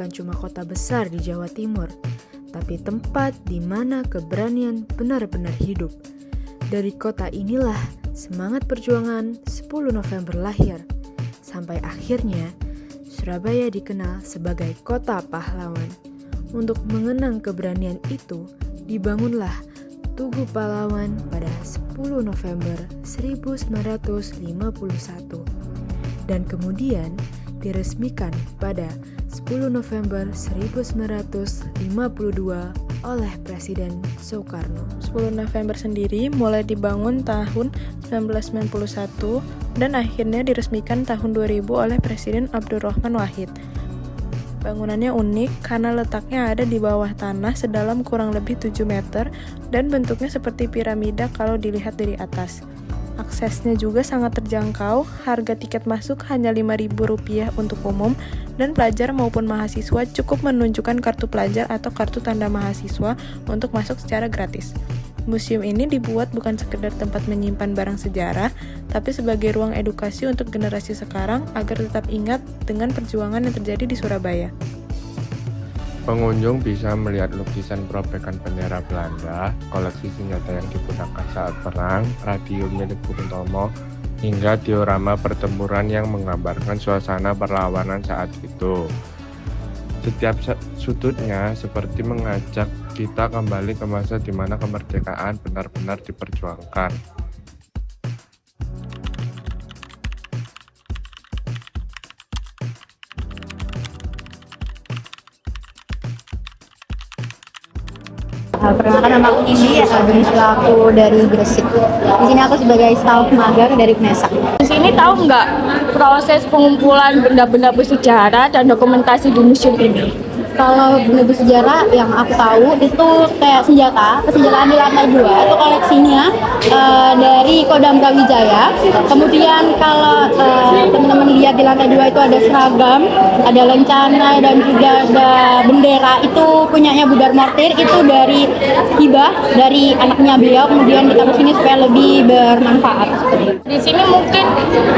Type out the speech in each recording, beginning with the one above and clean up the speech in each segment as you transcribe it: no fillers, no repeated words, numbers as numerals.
bukan cuma kota besar di Jawa Timur, tapi tempat di mana keberanian benar-benar hidup. Dari kota inilah semangat perjuangan 10 November lahir, sampai akhirnya Surabaya dikenal sebagai kota pahlawan. Untuk mengenang keberanian itu, dibangunlah Tugu Pahlawan pada 10 November 1951 dan kemudian diresmikan pada 10 November 1952 oleh Presiden Soekarno. 10 November sendiri mulai dibangun tahun 1991 dan akhirnya diresmikan tahun 2000 oleh Presiden Abdurrahman Wahid. Bangunannya unik karena letaknya ada di bawah tanah sedalam kurang lebih 7 meter dan bentuknya seperti piramida kalau dilihat dari atas. Aksesnya juga sangat terjangkau, harga tiket masuk hanya Rp5.000 untuk umum dan pelajar maupun mahasiswa cukup menunjukkan kartu pelajar atau kartu tanda mahasiswa untuk masuk secara gratis. Museum ini dibuat bukan sekedar tempat menyimpan barang sejarah, tapi sebagai ruang edukasi untuk generasi sekarang agar tetap ingat dengan perjuangan yang terjadi di Surabaya. Pengunjung bisa melihat lukisan perobekan bendera Belanda, koleksi senjata yang digunakan saat perang, radio milik Bung Tomo, hingga diorama pertempuran yang menggambarkan suasana perlawanan saat itu. Setiap sudutnya seperti mengajak kita kembali ke masa di mana kemerdekaan benar-benar diperjuangkan. Perkenalkan, nama aku Indi, domisili aku dari Gresik. Di sini aku sebagai staf magang dari UNESA. Di sini tahu nggak proses pengumpulan benda-benda bersejarah dan dokumentasi di museum ini? Kalau benda bersejarah yang aku tahu itu kayak senjataan di lantai 2 itu koleksinya dari Kodam Brawijaya. Kemudian kalau teman-teman lihat di lantai 2 itu ada seragam, ada lencana dan juga ada bendera, itu punyanya Budar Mortir, itu dari hibah dari anaknya beliau, kemudian ditaruh sini supaya lebih bermanfaat. Di sini mungkin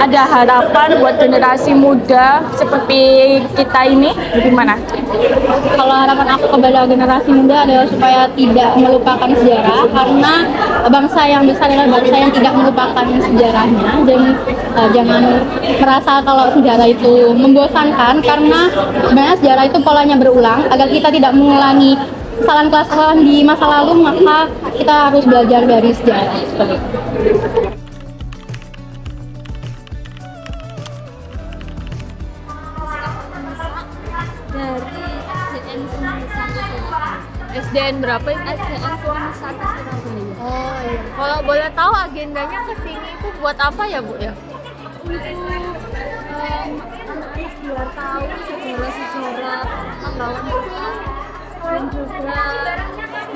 ada harapan buat generasi muda seperti kita ini, bagaimana? Kalau harapan aku kepada generasi muda adalah supaya tidak melupakan sejarah, karena bangsa yang besar adalah bangsa yang tidak melupakan sejarahnya. Jangan merasa kalau sejarah itu membosankan, karena sebenarnya sejarah itu polanya berulang. Agar kita tidak mengulangi kesalahan-kesalahan di masa lalu, maka kita harus belajar dari sejarah seperti itu. SDN berapa? SDN Suami Satu Surabaya. Oh iya. Kalau boleh tahu agendanya ke sini itu buat apa ya, Bu ya? Untuk anak-anak biar tahu sejarah-sejarah pahlawan itu dan juga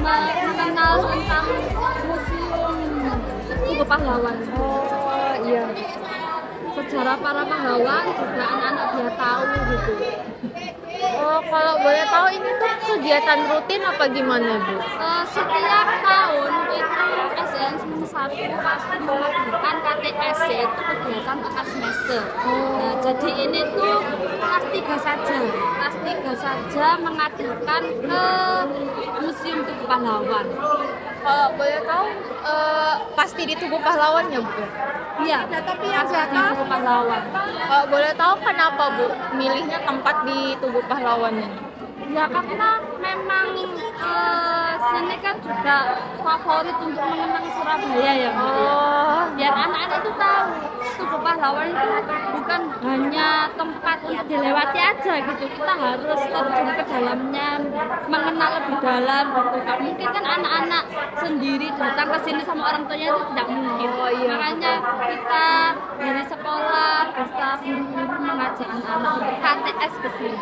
mengenal tentang museum Tugu Pahlawan. Oh iya. Sejarah para pahlawan juga anak-anak biar tahu gitu. Oh, kalau boleh tahu ini tuh kegiatan rutin apa gimana, Bu? Setiap tahun itu SDN 1 pasti melakukan KTS, yaitu kegiatan tengah semester. Nah, jadi ini tuh kelas 3 saja mengadakan ke Museum Tugu Pahlawan. Kalau boleh tahu pasti di Tugu Pahlawan ya, Bu? Iya, tapi yang di Tugu Pahlawan. Kalau boleh tahu kenapa, Bu, milihnya tempat di Tugu Pahlawan ini? Ya karena memang sini kan juga favorit untuk mengenang Surabaya ya, Bu. Biar anak-anak itu tahu Tugu Pahlawan itu bukan hanya tempat untuk dilewati aja gitu. Kita harus terjun ke dalamnya, mengenal lebih dalam gitu. Gak mungkin kan anak-anak sendiri datang ke sini sama orang tuanya, itu tidak mungkin. Makanya kita dari sekolah, beserta guru-guru mengajak anak-anak untuk KTS ke sini.